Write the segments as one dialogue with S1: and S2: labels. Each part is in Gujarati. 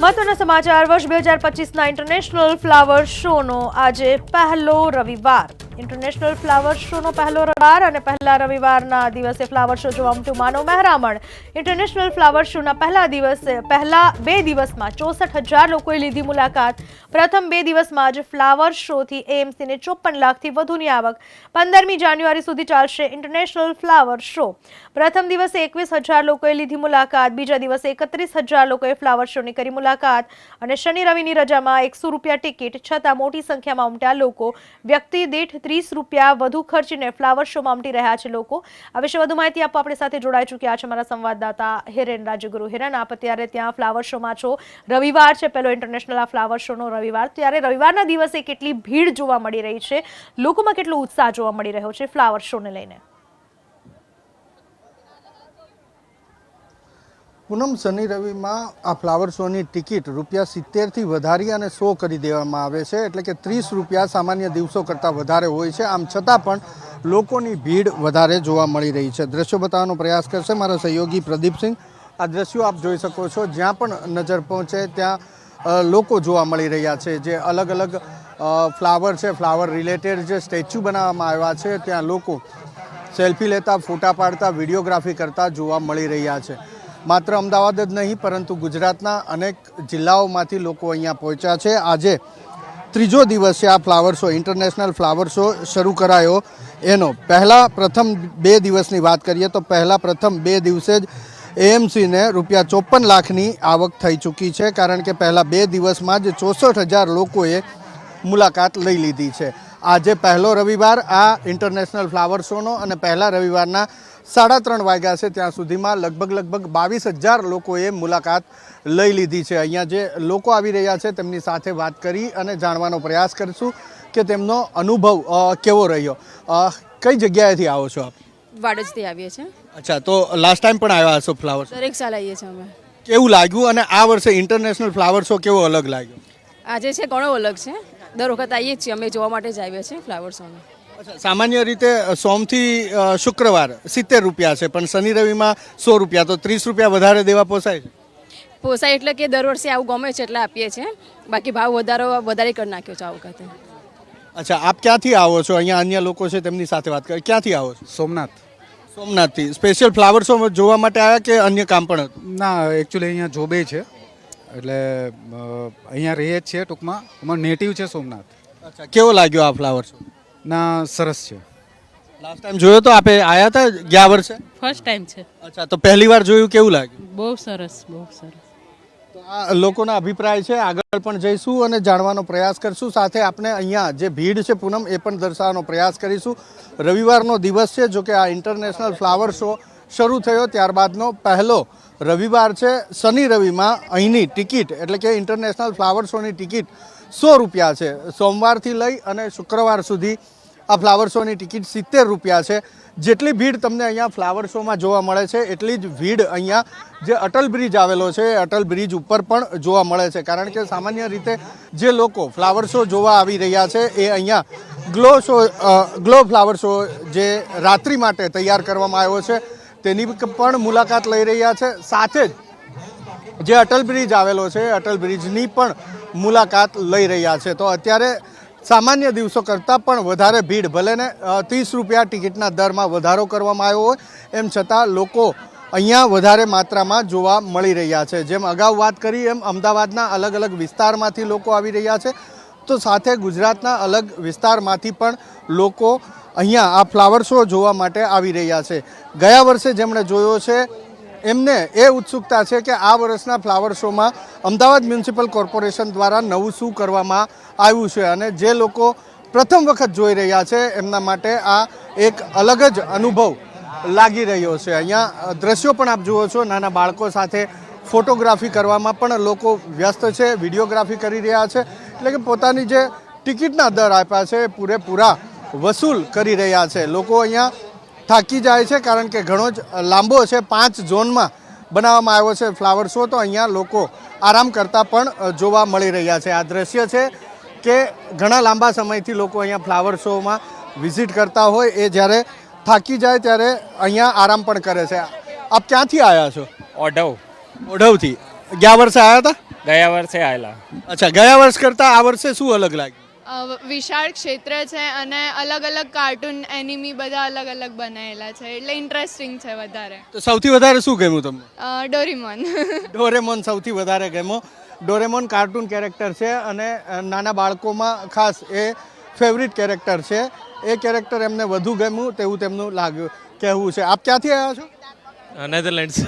S1: મહત્વના સમાચાર વર્ષ 2025ના ઇન્ટરનેશનલ ફ્લાવર શોનો આજે પહેલો રવિવાર ઇન્ટરનેશનલ ફ્લાવર શોનો પહેલો રવિવાર અને પહેલા રવિવારના દિવસે ફ્લાવર શો જોવા મળતું માનવ મહેરામણ ઇન્ટરનેશનલ ફ્લાવર શોના પહેલા 2 દિવસમાં 64,000 લોકોએ લીધી મુલાકાત પ્રથમ 2 દિવસમાં જ ફ્લાવર શોથી એએમસીને 54 લાખથી વધુની આવક 15મી જાન્યુઆરી સુધી ચાલશે ઇન્ટરનેશનલ ફ્લાવર શો પ્રથમ દિવસે 21,000 લોકોએ લીધી મુલાકાત બીજા દિવસે 31,000 લોકોએ ફ્લાવર શોની કરી મુલાકાત અને શનિ રવિની રજામાં 100 રૂપિયા ટિકિટ છતાં મોટી સંખ્યામાં ઉમટ્યા લોકો વ્યક્તિ દીઠ 30 રૂપિયા વધુ ખર્ચીને ફ્લાવર શોમાં ઉમટી રહ્યા છે લોકો આ વિશે વધુ માહિતી આપવા આપણી સાથે જોડાઈ ચૂક્યા છે અમારા સંવાદદાતા હિરેન રાજગુરુ હિરેન આપ અત્યારે ત્યાં ફ્લાવર શોમાં છો રવિવાર છે પહેલો ઇન્ટરનેશનલ આ ફ્લાવર શોનો રવિવાર ત્યારે રવિવારના દિવસે કેટલી ભીડ જોવા મળી રહી છે લોકોમાં કેટલો ઉત્સાહ જોવા મળી રહ્યો છે ફ્લાવર શોને લઈને
S2: પૂનમ શનિ રવિમાં આ ફ્લાવર શોની ટિકિટ ₹70થી વધારી અને 100 કરી દેવામાં આવે છે એટલે કે 30 રૂપિયા સામાન્ય દિવસો કરતાં વધારે હોય છે આમ છતાં પણ લોકોની ભીડ વધારે જોવા મળી રહી છે દ્રશ્યો બતાવવાનો પ્રયાસ કરશે મારા સહયોગી પ્રદીપસિંહ આ દ્રશ્યો આપ જોઈ શકો છો જ્યાં પણ નજર પહોંચે ત્યાં લોકો જોવા મળી રહ્યા છે જે અલગ અલગ ફ્લાવર છે ફ્લાવર રિલેટેડ જે સ્ટેચ્યુ બનાવવામાં આવ્યા છે ત્યાં લોકો સેલ્ફી લેતા ફોટા પાડતા વિડીયોગ્રાફી કરતા જોવા મળી રહ્યા છે માત્ર અમદાવાદ જ નહીં પરંતુ ગુજરાતના અનેક જિલ્લાઓમાંથી લોકો અહીંયા પહોંચ્યા છે આજે ત્રીજો દિવસ છે આ flower show international flower show શરૂ કરાયો એનો પ્રથમ 2 દિવસની વાત કરીએ તો પ્રથમ 2 દિવસે જ એએમસીને ₹54 લાખની આવક થઈ ચૂકી છે કારણ કે પહેલા 2 દિવસમાં જ 64,000 લોકોએ મુલાકાત લઈ લીધી છે આજે પહેલો રવિવાર આ ઇન્ટરનેશનલ ફ્લાવર શોનો અને પહેલા રવિવારના 3:30 વાગ્યા છે ત્યાં સુધીમાં લગભગ 22,000 લોકોએ મુલાકાત લઈ લીધી છે અહીંયા જે લોકો આવી રહ્યા છે તેમની સાથે વાત કરી અને જાણવાનો પ્રયાસ કરીશું કે તેમનો અનુભવ કેવો રહ્યો કઈ જગ્યાએથી આવો છો આપ
S3: વાડજથી આવીએ છીએ
S2: અચ્છા તો લાસ્ટ ટાઈમ પણ આવ્યા છો ફ્લાવર શો
S3: દરેક સાલ આવીએ છીએ અમે
S2: કેવું લાગ્યું અને આ વર્ષે ઇન્ટરનેશનલ ફ્લાવર શો કેવો અલગ લાગ્યો
S3: આજે છે ઘણો અલગ છે દર વખત આવીએ જ છીએ અમે જોવા માટે જ આવીએ છીએ ફ્લાવર શોને
S2: સામાન્ય રીતે સોમથી શુક્રવાર 70 રૂપિયા છે પણ શનિ રવિમાં 100 રૂપિયા તો 30 રૂપિયા વધારે દેવા પોસાય છે
S3: પોસાય એટલે કે દર વર્ષે આવું ગમે છે એટલે આપીએ છીએ બાકી ભાવ વધારે કરી નાખ્યો છે આ વખતે
S2: અચ્છા આપ ક્યાંથી આવો છો અહીંયા અન્ય લોકો છે તેમની સાથે વાત કરી ક્યાંથી આવો છો સોમનાથથી સ્પેશિયલ ફ્લાવર શો જોવા માટે આવ્યા કે અન્ય કામ પણ હતું
S4: ના એકચ્યુઅલી અહીંયા જોબે છે એટલે અહીંયા રહીએ જ છીએ ટૂંકમાં નેટિવ છે સોમનાથ
S2: અચ્છા કેવો લાગ્યો આ ફ્લાવર શો
S4: ના સરસ છે
S2: લાસ્ટ ટાઈમ જોયો તો આપે આયા હતા ગયા વર્ષે
S5: ફર્સ્ટ ટાઈમ છે
S2: અચ્છા તો પહેલી વાર જોયું કેવું લાગ્યું
S5: બહુ સરસ
S2: તો આ લોકોના અભિપ્રાય છે આગળ પણ જઈશું અને જાણવાનો પ્રયાસ કરશું સાથે આપણે અહીંયા જે ભીડ છે પૂનમ એ પણ દર્શાવવાનો પ્રયાસ કરીશું રવિવારનો દિવસ છે જો કે આ ઇન્ટરનેશનલ ફ્લાવર શો શરૂ થયો ત્યારબાદનો પહેલો રવિવાર છે શનિ રવિમાં અહીંની ટિકિટ એટલે કે ઇન્ટરનેશનલ ફ્લાવર શોની ટિકિટ 100 રૂપિયા છે સોમવારથી લઈ અને શુક્રવાર સુધી આ ફ્લાવર શોની ટિકિટ 70 રૂપિયા છે જેટલી ભીડ તમને અહીંયા ફ્લાવર શોમાં જોવા મળે છે એટલી જ ભીડ અહીંયા જે અટલ બ્રિજ આવેલો છે અટલ બ્રિજ ઉપર પણ જોવા મળે છે કારણ કે સામાન્ય રીતે જે લોકો ફ્લાવર શો જોવા આવી રહ્યા છે એ અહીંયા ગ્લો ફ્લાવર શો જે રાત્રિ માટે તૈયાર કરવામાં આવ્યો છે તેની પણ મુલાકાત લઈ રહ્યા છે સાથે જ જે અટલ બ્રિજ આવેલો છે અટલ બ્રિજની પણ મુલાકાત લઈ રહ્યા છે તો અત્યારે સામાન્ય દિવસો કરતાં પણ વધારે ભીડ ભલે ને 30 રૂપિયા ટિકિટના દરમાં વધારો કરવામાં આવ્યો હોય એમ છતાં લોકો અહીંયા વધારે માત્રામાં જોવા મળી રહ્યા છે જેમ અગાઉ વાત કરી એમ અમદાવાદના અલગ અલગ વિસ્તારમાંથી લોકો આવી રહ્યા છે તો સાથે ગુજરાતના અલગ વિસ્તારમાંથી પણ લોકો અહીંયા આ ફ્લાવર શો જોવા માટે આવી રહ્યા છે ગયા વર્ષે જેમણે જોયો છે એમને એ ઉત્સુકતા છે કે આ વર્ષના ફ્લાવર શોમાં અમદાવાદ મ્યુનિસિપલ કોર્પોરેશન દ્વારા નવું શું કરવામાં આવ્યું છે અને જે લોકો પ્રથમ વખત જોઈ રહ્યા છે એમના માટે આ એક અલગ જ અનુભવ લાગી રહ્યો છે અહીંયા દ્રશ્યો પણ આપ જુઓ છો નાના બાળકો સાથે ફોટોગ્રાફી કરવામાં પણ લોકો વ્યસ્ત છે વિડીયોગ્રાફી કરી રહ્યા છે એટલે કે પોતાની જે ટિકિટના દર આપ્યા છે પૂરેપૂરા વસૂલ કરી રહ્યા છે લોકો અહીંયા થાકી જાય છે કારણ કે ઘણો જ લાંબો છે 5 ઝોનમાં બનાવવામાં આવ્યો છે ફ્લાવર શો તો અહીંયા લોકો આરામ કરતા પણ જોવા મળી રહ્યા છે આ દ્રશ્ય છે કે ઘણા લાંબા સમયથી લોકો અહીંયા ફ્લાવર શોમાં વિઝિટ કરતા હોય એ જ્યારે થાકી જાય ત્યારે અહીંયા આરામ પણ કરે છે આપ ક્યાંથી આવ્યા છો
S6: ઓઢવ
S2: ઓઢવથી ગયા વર્ષે આવ્યા હતા
S5: ગયા વર્ષે આવેલા.
S2: અચ્છા, ગયા વર્ષ કરતાં આ વર્ષે શું અલગ લાગ્યું?
S6: વિશાળ ક્ષેત્ર છે અને અલગ અલગ કાર્ટૂન એનિમી બધા અલગ અલગ બનાવેલા છે એટલે ઇન્ટરેસ્ટિંગ છે વધારે.
S2: તો સૌથી વધારે શું ગમ્યું તમને?
S6: ડોરીમોન.
S2: ડોરેમોન સૌથી વધારે ગમ્યો. ડોરેમોન કાર્ટૂન કેરેક્ટર છે અને નાના બાળકોમાં ખાસ એ ફેવરિટ કેરેક્ટર છે. એ કેરેક્ટર એમને વધુ ગમ્યું તેવું તેમનું લાગ્યું કહેવું છે. આપ ક્યાંથી આવ્યા છો?
S7: નેધરલેન્ડ્સ.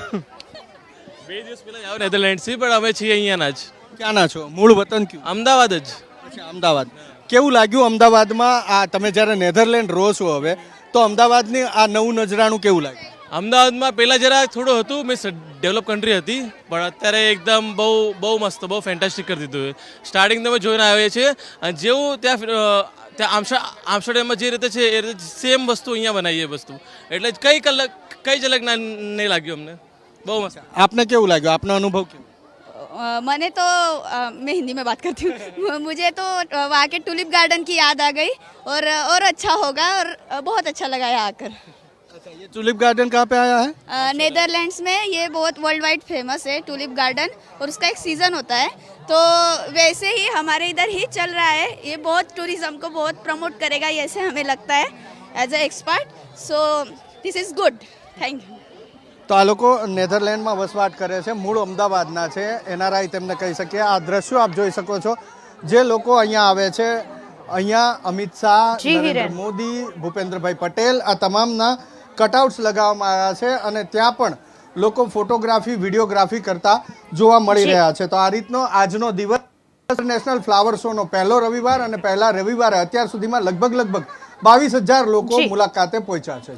S7: 2 દિવસ પહેલા જાવ નેધરલેન્ડ્સથી, પણ અમે છીએ અહીંયાના જ,
S2: ક્યાંના છો? મૂળ વતન કયું?
S7: અમદાવાદ જ.
S2: અચ્છા, અમદાવાદ. કેવું લાગ્યું અમદાવાદમાં આ તમે જ્યારે નેધરલેન્ડ રહો છો હવે, તો અમદાવાદની આ નવું નજરાણું કેવું લાગ્યું?
S7: અમદાવાદમાં પહેલાં જરા થોડું હતું, મીન્સ ડેવલપ કન્ટ્રી હતી, પણ અત્યારે એકદમ બહુ મસ્ત, બહુ ફેન્ટાસ્ટિક કરી દીધું. સ્ટાર્ટિંગ તમે જોઈને આવીએ છીએ અને જેવું ત્યાં આમસ્ટરડેમમાં જે રીતે છે એ રીતે સેમ વસ્તુ અહીંયા બનાવીએ વસ્તુ, એટલે કઈ જ અલગ નહીં લાગ્યું અમને. બહુ મસ્ત.
S2: આપને કેવું લાગ્યું? આપનો અનુભવ કેવો?
S8: मैंने तो मैं हिंदी में बात करती हूँ मुझे तो वहाँ के टुलिप गार्डन की याद आ गई और अच्छा होगा और बहुत अच्छा लगा यहाँ आकर.
S2: अच्छा, ये टुलिप गार्डन कहाँ पे आया है?
S8: नेदरलैंड्स में ये बहुत वर्ल्ड वाइड फेमस है टुलिप गार्डन और उसका एक सीज़न होता है तो वैसे ही हमारे इधर ही चल रहा है. ये बहुत टूरिज्म को बहुत प्रमोट करेगा ऐसे हमें लगता है as a expert. So this is good. Thank you.
S2: તો આ લોકો નેધરલેન્ડમાં વસવાટ કરે છે, મૂળ અમદાવાદના છે, એનઆરઆઈ તેમને કહી શકીએ. આ દ્રશ્યો આપ જોઈ શકો છો. જે લોકો અહીંયા આવે છે, અહીંયા અમિત શાહ,
S1: જી,
S2: નરેન્દ્ર
S1: હિરેન.
S2: મોદી, ભૂપેન્દ્રભાઈ પટેલ, આ તમામના કટઆઉટ્સ લગાવવામાં આવ્યા છે અને ત્યાં પણ લોકો ફોટોગ્રાફી, વિડીયોગ્રાફી કરતા જોવા મળી
S1: જી.
S2: રહ્યા છે. તો આ રીતનો આજનો દિવસ ઇન્ટરનેશનલ ફ્લાવર શોનો પહેલો રવિવાર અને પહેલા રવિવારે અત્યાર સુધીમાં લગભગ 22,000 લોકો
S1: જી.
S2: મુલાકાતે પહોંચ્યા છે.